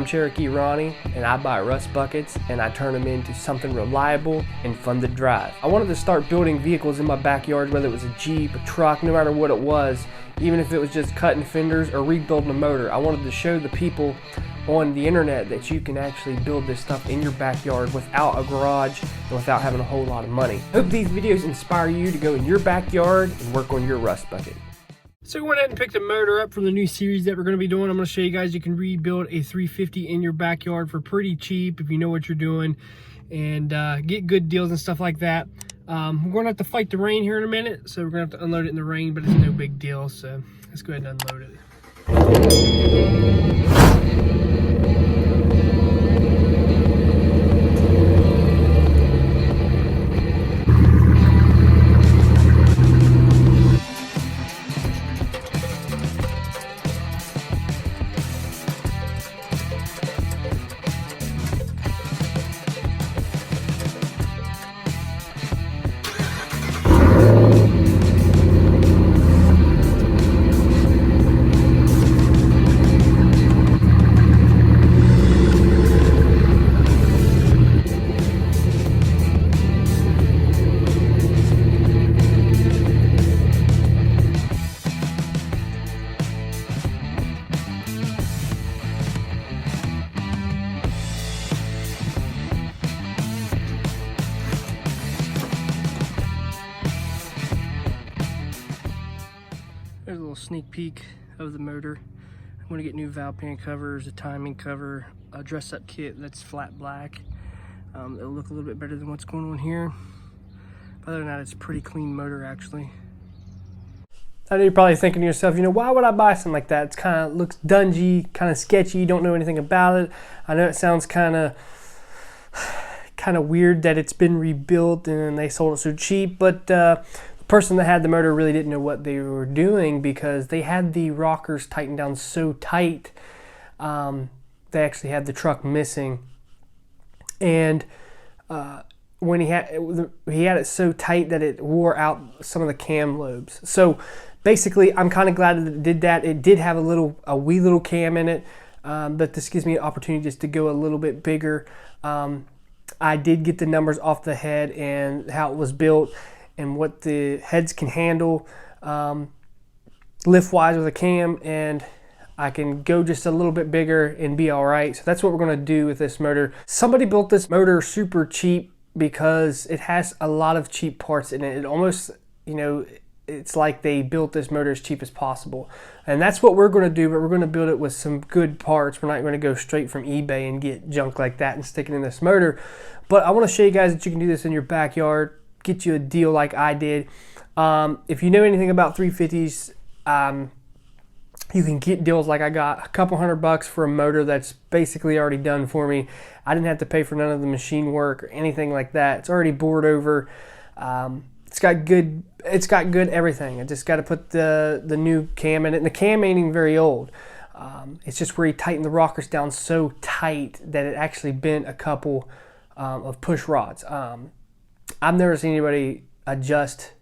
I'm Cherokee Ronnie, and I buy rust buckets and I turn them into something reliable and fun to drive. I wanted to start building vehicles in my backyard, whether it was a Jeep, a truck, no matter what it was, even if it was just cutting fenders or rebuilding a motor. I wanted to show the people on the internet that you can actually build this stuff in your backyard without a garage and without having a whole lot of money. Hope these videos inspire you to go in your backyard and work on your rust bucket. So we went ahead and picked a motor up from the new series that we're going to be doing. I'm going to show you guys you can rebuild a 350 in your backyard for pretty cheap if you know what you're doing, and get good deals and stuff like that. We're going to have to fight the rain here in a minute, so we're going to have to unload it in the rain, but it's no big deal, so let's go ahead and unload it. There's a little sneak peek of the motor. I'm going to get new valve pan covers, a timing cover, a dress-up kit that's flat black. It'll look a little bit better than what's going on here. Other than that, it's a pretty clean motor, actually. I know you're probably thinking to yourself, you know, why would I buy something like that? It's kind of looks dungy, kind of sketchy. You don't know anything about it. I know it sounds kind of weird that it's been rebuilt and they sold it so cheap, but the person that had the motor really didn't know what they were doing, because they had the rockers tightened down so tight. They actually had the truck missing, and when he had it so tight that it wore out some of the cam lobes. So basically, I'm kind of glad that it did that. It did have a wee little cam in it, but this gives me an opportunity just to go a little bit bigger. I did get the numbers off the head and how it was built and what the heads can handle lift wise with a cam, and I can go just a little bit bigger and be all right. So that's what we're going to do with this motor. Somebody built this motor super cheap because it has a lot of cheap parts in it. It almost, you know, it's like they built this motor as cheap as possible, and that's what we're going to do. But we're going to build it with some good parts. We're not going to go straight from eBay and get junk like that and stick it in this motor. But I want to show you guys that you can do this in your backyard, get you a deal like I did. If you know anything about 350s, you can get deals like I got. A couple $100 for a motor that's basically already done for me. I didn't have to pay for none of the machine work or anything like that. It's already bored over. It's got good everything. I just got to put the new cam in it, and the cam ain't even very old. It's just where he tightened the rockers down so tight that it actually bent a couple of push rods. I've never seen anybody adjust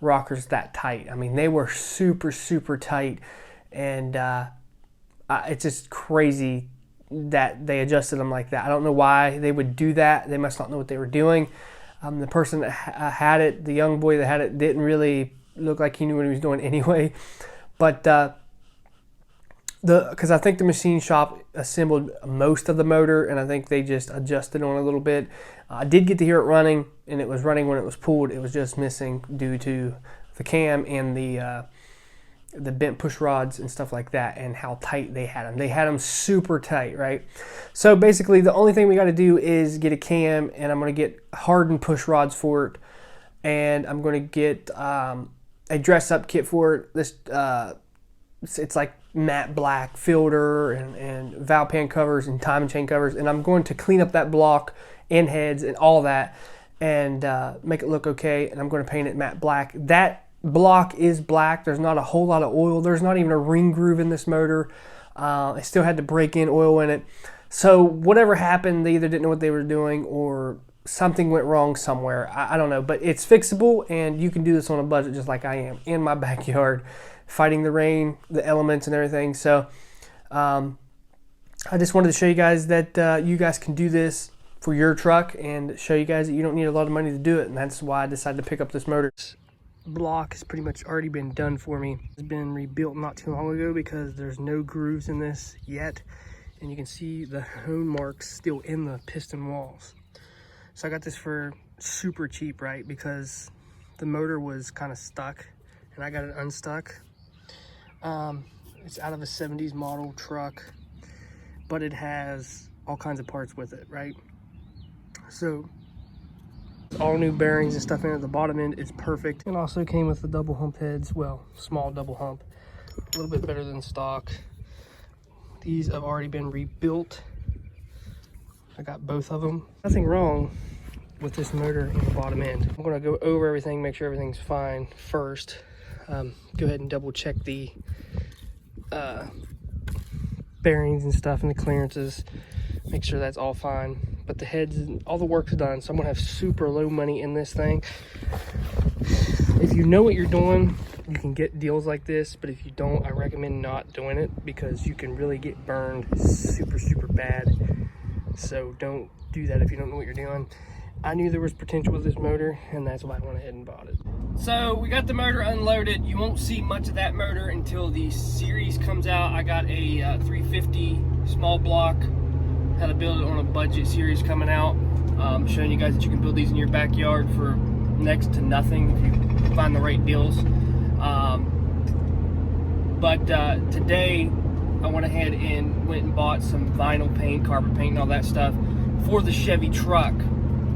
rockers that tight. I mean, they were super, super tight, and it's just crazy that they adjusted them like that. I don't know why they would do that. They must not know what they were doing. The person that had it, the young boy that had it, didn't really look like he knew what he was doing anyway. But because I think the machine shop assembled most of the motor, and I think they just adjusted on a little bit. I did get to hear it running, and it was running when it was pulled. It was just missing due to the cam and the bent push rods and stuff like that, and how tight they had them. They had them super tight, right? So basically, the only thing we got to do is get a cam, and I'm going to get hardened push rods for it, and I'm going to get a dress-up kit for it. This it's like matte black filter and valve pan covers and timing chain covers, and I'm going to clean up that block and heads and all that, and make it look okay. And I'm going to paint it matte black. That block is black. There's not a whole lot of oil. There's not even a ring groove in this motor. I still had to break in oil in it. So whatever happened, they either didn't know what they were doing or something went wrong somewhere. I don't know, but it's fixable, and you can do this on a budget just like I am in my backyard, fighting the rain, the elements and everything. So I just wanted to show you guys that you guys can do this for your truck and show you guys that you don't need a lot of money to do it, and that's why I decided to pick up this motor. This block has pretty much already been done for me. It's been rebuilt not too long ago because there's no grooves in this yet, and you can see the hone marks still in the piston walls. So I got this for super cheap, right? Because the motor was kind of stuck and I got it unstuck. It's out of a 70s model truck, but it has all kinds of parts with it, right? So all new bearings and stuff in at the bottom end is perfect. And also came with the double hump heads, well, small double hump, a little bit better than stock. These have already been rebuilt. I got both of them. Nothing wrong with this motor in the bottom end. I'm gonna go over everything, make sure everything's fine first. Go ahead and double check the bearings and stuff and the clearances, make sure that's all fine. But the heads, all the work's done, so I'm gonna have super low money in this thing. If you know what you're doing, you can get deals like this, but if you don't, I recommend not doing it because you can really get burned super bad. So don't do that if you don't know what you're doing. I knew there was potential with this motor, and that's why I went ahead and bought it. So we got the motor unloaded. You won't see much of that motor until the series comes out. I got a 350 small block, how to build it on a budget series coming out. Showing you guys that you can build these in your backyard for next to nothing if you find the right deals. But today I went ahead and went and bought some vinyl paint, carpet paint and all that stuff for the Chevy truck,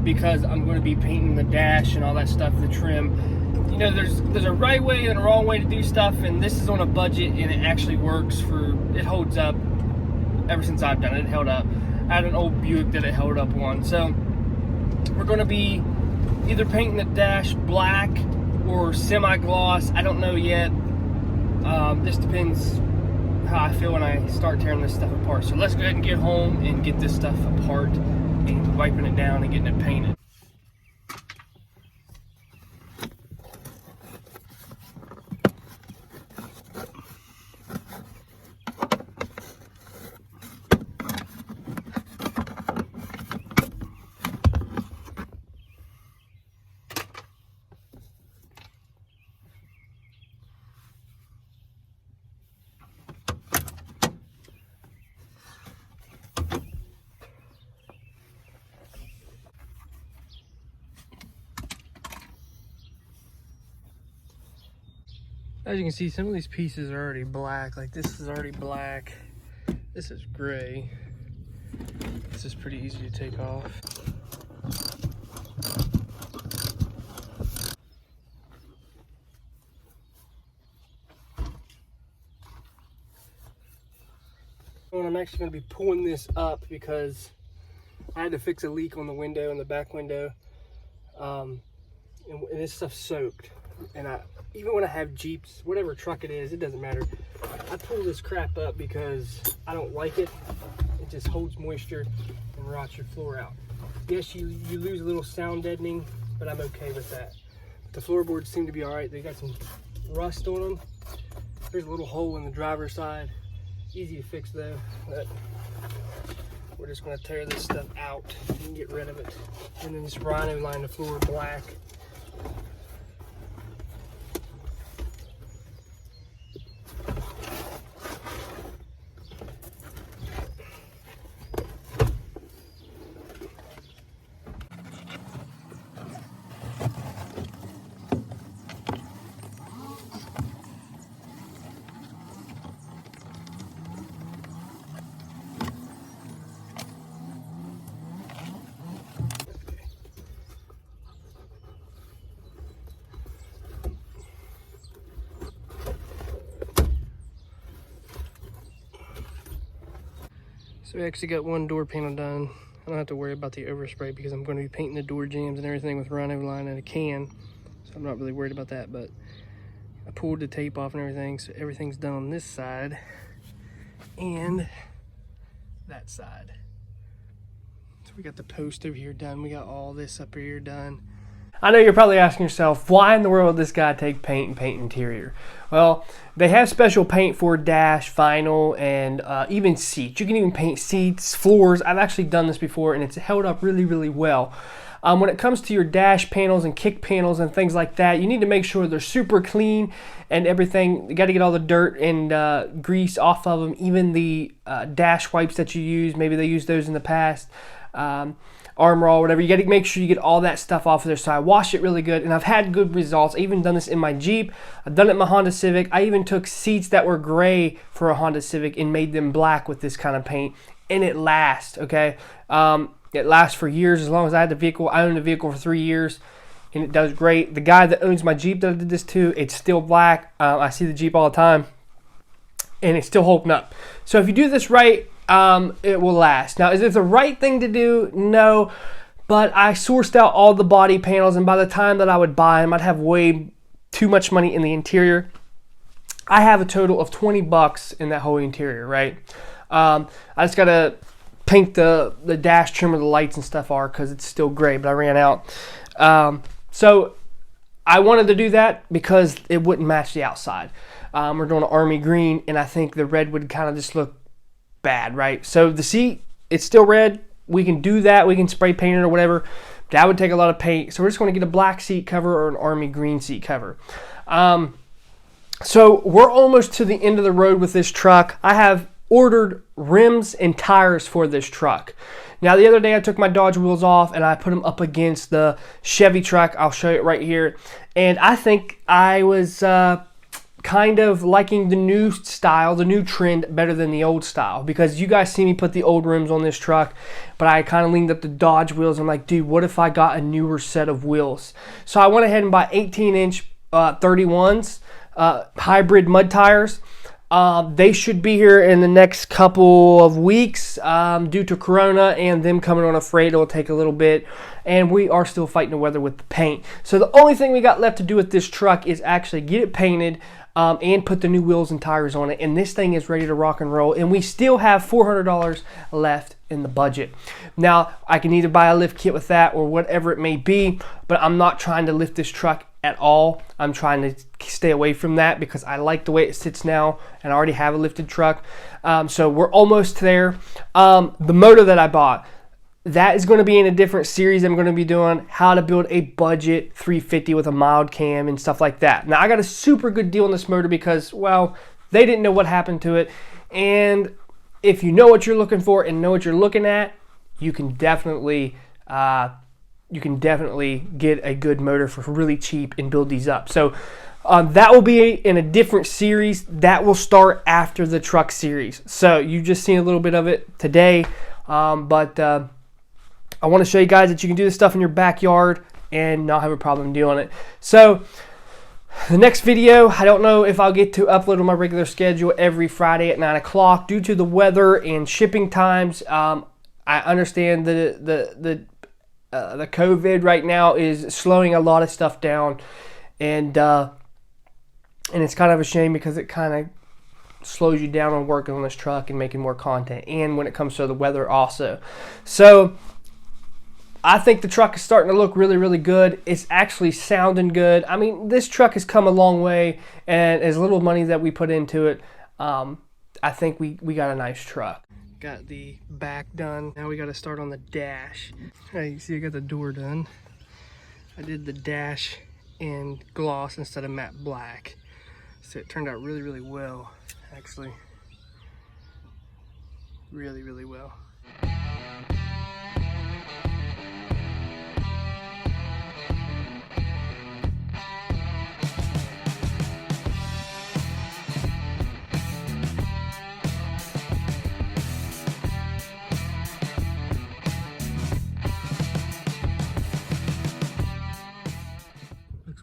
because I'm going to be painting the dash and all that stuff, the trim. You know, there's a right way and a wrong way to do stuff, and this is on a budget and it actually works. It holds up. Ever since I've done it, it held up. I had an old Buick that it held up on. So we're going to be either painting the dash black or semi-gloss. I don't know yet. This depends how I feel when I start tearing this stuff apart. So let's go ahead and get home and get this stuff apart and wiping it down and getting it painted. As you can see, some of these pieces are already black. Like this is already black. This is gray. This is pretty easy to take off. And I'm actually going to be pulling this up because I had to fix a leak on the window, in the back window. And this stuff's soaked. And even when I have Jeeps, whatever truck it is, it doesn't matter. I pull this crap up because I don't like it. It just holds moisture and rots your floor out. Yes, you lose a little sound deadening, but I'm okay with that. The floorboards seem to be all right. They got some rust on them. There's a little hole in the driver's side. Easy to fix though. But we're just gonna tear this stuff out and get rid of it. And then this rhino line the floor black. So we actually got one door panel done. I don't have to worry about the overspray because I'm going to be painting the door jambs and everything with rhino line and a can. So I'm not really worried about that, but I pulled the tape off and everything, so everything's done on this side and that side. So we got the post over here done. We got all this up here done. I know you're probably asking yourself, why in the world would this guy take paint and paint interior? Well, they have special paint for dash, vinyl, and even seats. You can even paint seats, floors. I've actually done this before, and it's held up really, really well. When it comes to your dash panels and kick panels and things like that, you need to make sure they're super clean and everything. You got to get all the dirt and grease off of them. Even the dash wipes that you use, maybe they used those in the past. Armor All, whatever, you got to make sure you get all that stuff off of there. So I wash it really good, and I've had good results. I even done this in my Jeep. I've done it in my Honda Civic. I even took seats that were gray for a Honda Civic and made them black with this kind of paint, and it lasts, okay? It lasts for years, as long as I had the vehicle. I owned the vehicle for 3 years, and it does great. The guy that owns my Jeep that I did this to, it's still black. I see the Jeep all the time, and it's still holding up. So if you do this right, it will last. Now, is it the right thing to do? No, but I sourced out all the body panels, and by the time that I would buy them, I'd have way too much money in the interior. I have a total of $20 in that whole interior, right? I just gotta paint the dash trim where the lights and stuff are, because it's still gray, but I ran out. So I wanted to do that because it wouldn't match the outside. We're doing an army green, and I think the red would kind of just look bad, right? So the seat, it's still red. We can do that. We can spray paint it or whatever. That would take a lot of paint. So we're just going to get a black seat cover or an army green seat cover. So we're almost to the end of the road with this truck. I have ordered rims and tires for this truck. Now, the other day I took my Dodge wheels off and I put them up against the Chevy truck. I'll show you it right here. And I think I was kind of liking the new style, the new trend, better than the old style, because you guys see me put the old rims on this truck, but I kind of leaned up the Dodge wheels. I'm like, dude, what if I got a newer set of wheels? So I went ahead and bought 18-inch 31s, hybrid mud tires. They should be here in the next couple of weeks. Due to Corona and them coming on a freight, it'll take a little bit, and we are still fighting the weather with the paint. So the only thing we got left to do with this truck is actually get it painted, and put the new wheels and tires on it, and this thing is ready to rock and roll, and we still have $400 left in the budget. Now, I can either buy a lift kit with that or whatever it may be, but I'm not trying to lift this truck at all. I'm trying to stay away from that because I like the way it sits now, and I already have a lifted truck. So we're almost there. The motor that I bought, that is going to be in a different series. I'm going to be doing how to build a budget 350 with a mild cam and stuff like that. Now, I got a super good deal on this motor because, well, they didn't know what happened to it. And if you know what you're looking for and know what you're looking at, you can definitely get a good motor for really cheap and build these up. So that will be in a different series. That will start after the truck series. So you just seen a little bit of it today, but I want to show you guys that you can do this stuff in your backyard and not have a problem doing it. So the next video, I don't know if I'll get to upload on my regular schedule every Friday at 9 o'clock due to the weather and shipping times. I understand the COVID right now is slowing a lot of stuff down, and it's kind of a shame because it kind of slows you down on working on this truck and making more content, and when it comes to the weather also. So I think the truck is starting to look really, really good. It's actually sounding good. I mean, this truck has come a long way, and as little money that we put into it, I think we got a nice truck. Got the back done. Now we got to start on the dash. Hey, you see I got the door done. I did the dash in gloss instead of matte black. So it turned out really, really well, actually. Really, really well.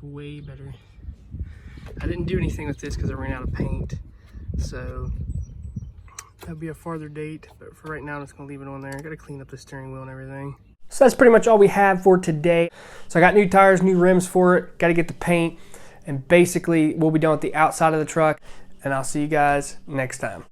Way better. I didn't do anything with this because I ran out of paint, so that'll be a farther date, but for right now I'm just gonna leave it on there. I gotta clean up the steering wheel and everything. So that's pretty much all we have for today. So I got new tires, new rims for it, gotta get the paint, and basically we'll be done with the outside of the truck, and I'll see you guys next time.